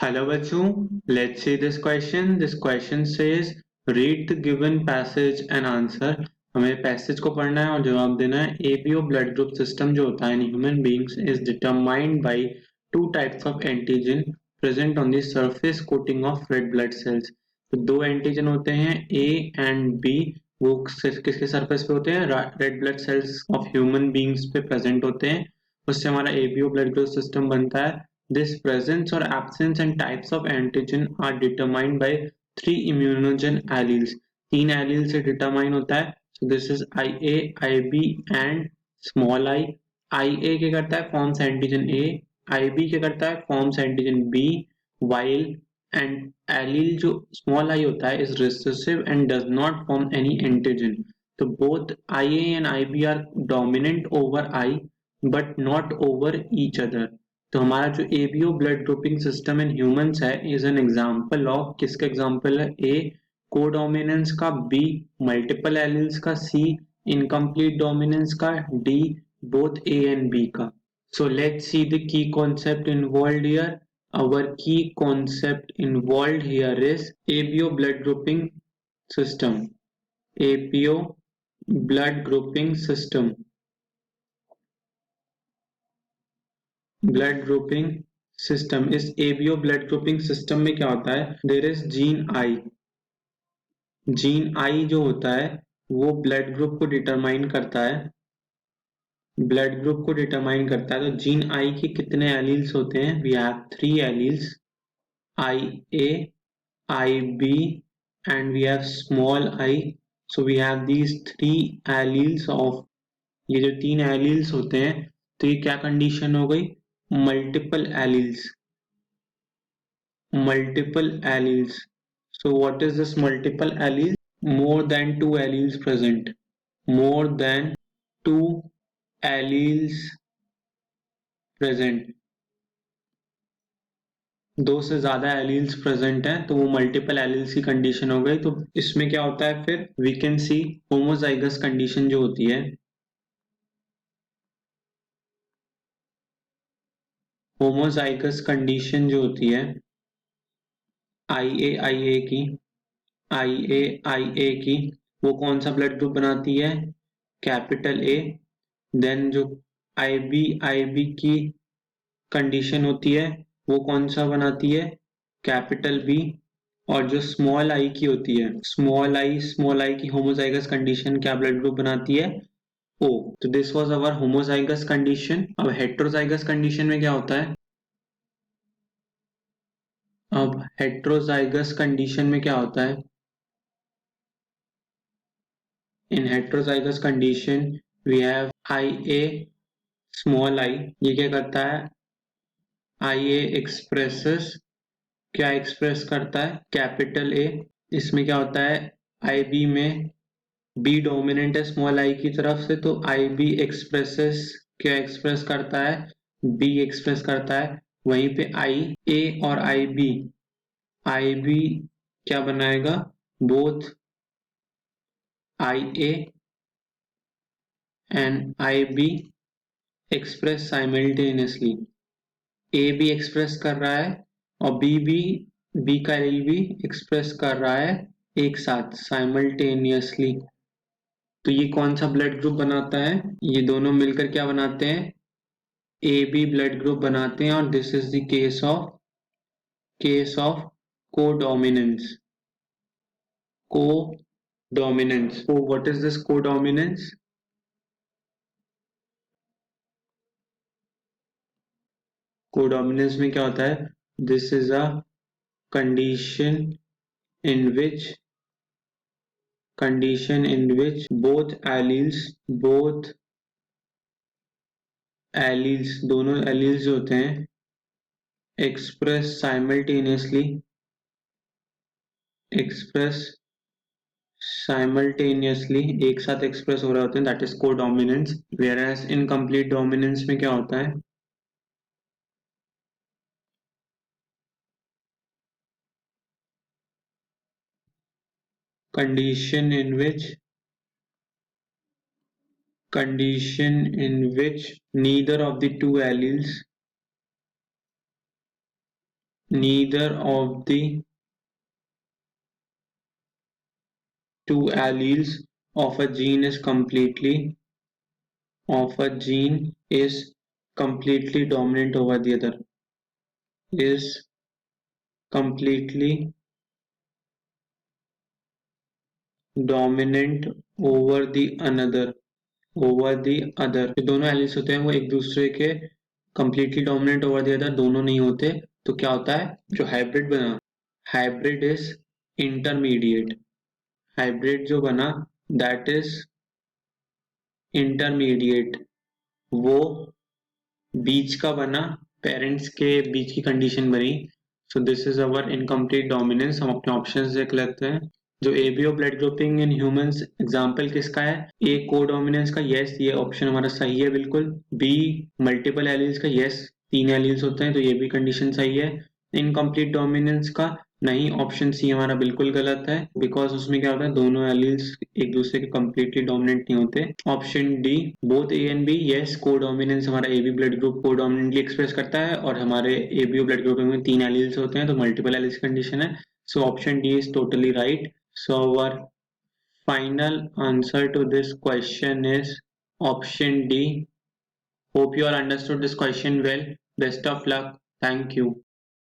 Hello बच्चों, let's see this question. This question says read the given passage and answer. हमें passage को पढ़ना है और जवाब देना है. ABO ब्लड ग्रुप सिस्टम जो होता है in human beings is determined by two types of antigen present on the surface coating of red blood cells. तो दो एंटीजन होते हैं A and B. वो किसके सरफेस पे होते हैं? Red blood cells of human beings पे प्रेजेंट होते हैं. उससे हमारा ABO ब्लड ग्रुप सिस्टम बनता है. This presence or absence and types of antigen are determined by three immunogen alleles. तीन एलील से डिटरमाइन होता है. So this is IA, IB and small I. IA क्या करता है? Forms antigen A. IB क्या करता है? Forms antigen B. While and allele जो small I होता है is recessive and does not form any antigen. तो both IA and IB are dominant over I but not over each other. तो हमारा जो A B O blood grouping system in humans है is an example of किसका example है? A codominance का, B multiple alleles का, C incomplete dominance का, D both A and B का. So let's see the key concept involved here. Our key concept involved here is ABO blood grouping system. ABO blood grouping system. Blood grouping system. इस ABO blood grouping system में क्या होता है? There is gene I. Gene I जो होता है वो blood group को डिटरमाइन करता है. ब्लड ग्रुप को डिटरमाइन करता है. तो जीन आई के कितने एलील्स होते हैं? We have three alleles, I A, I B and we have small I. So we have these three alleles of. ये जो तीन एलील्स होते हैं तो ये क्या कंडीशन हो गई? Multiple alleles. Multiple alleles. So what is this multiple alleles? More than two alleles present. More than two alleles present. दो से ज्यादा एलील्स प्रेजेंट हैं तो वो मल्टीपल एलील्स की कंडीशन हो गई. तो इसमें क्या होता है फिर? We can see homozygous condition जो होती है. होमोजाइगस कंडीशन जो होती है आई ए की, आई ए की, वो कौन सा ब्लड ग्रुप बनाती है? Capital A. देन जो आई बी की कंडीशन होती है वो कौन सा बनाती है? Capital B. और जो स्मॉल आई की होती है, स्मॉल आई की होमोजाइगस कंडीशन क्या ब्लड ग्रुप बनाती है? ओ. तो this was our homozygous condition. अब हेट्रोजाइगस कंडीशन में क्या होता है? अब हेट्रोजाइगस कंडीशन में क्या होता है? In heterozygous condition we have I A, small I. ये क्या करता है? आई ए एक्सप्रेसेस, क्या एक्सप्रेस करता है? Capital A. इसमें क्या होता है? आई बी में बी डोमिनेंट है स्मॉल आई की तरफ से तो आई बी एक्सप्रेसेस क्या एक्सप्रेस करता है? बी एक्सप्रेस करता है. वहीं पे आई ए और आई बी क्या बनाएगा? Both I A and I B express simultaneously. A भी एक्सप्रेस कर रहा है और बी का एल भी एक्सप्रेस कर रहा है एक साथ साइमल्टेनियसली. तो ये कौन सा ब्लड ग्रुप बनाता है? ये दोनों मिलकर क्या बनाते हैं? ए बी ब्लड ग्रुप बनाते हैं. और this is the case of codominance. Codominance. तो what is this codominance? Codominance में क्या होता है? This is a condition in which both alleles दोनों alleles जो होते हैं express simultaneously एक साथ एक्सप्रेस हो रहे होते हैं. That is codominance. whereas incomplete dominance में क्या होता है? condition in which neither of the two alleles neither of the two alleles of a gene is completely dominant over the other, is completely dominant over the another, over the other। जो दोनों Alice होते हैं वो एक दूसरे के completely dominant over the other दोनों नहीं होते, तो क्या होता है जो हाइब्रिड बना, हाइब्रिड इज इंटरमीडिएट, हाइब्रिड जो बना दैट इज इंटरमीडिएट, वो बीच का बना, पेरेंट्स के बीच की कंडीशन बनी। So this is our incomplete dominance. हम अपने ऑप्शंस देख लेते हैं। जो A B O blood grouping in humans example किसका है? ए को डोमिनेंस का, यस ये ऑप्शन हमारा सही है बिल्कुल। बी मल्टीपल एलील्स का, यस 3 एलील्स होते हैं तो ये भी कंडीशन सही है। इनकम्प्लीट डोमिनेंस का नहीं, ऑप्शन सी हमारा बिल्कुल गलत है, बिकॉज उसमें क्या होता है दोनों एलील्स एक दूसरे के कंप्लीटली डोमिनेंट नहीं होते। Option D both A and B, yes codominance हमारा ए बी ब्लड ग्रुप को डोमिनेंटली एक्सप्रेस करता है, और हमारे ए बी ब्लड ग्रुप में 3 एलील्स होते हैं तो मल्टीपल एलील्स कंडीशन है। So option D is totally right. So our final answer to this question is option D. Hope you all understood this question well. Best of luck. Thank you.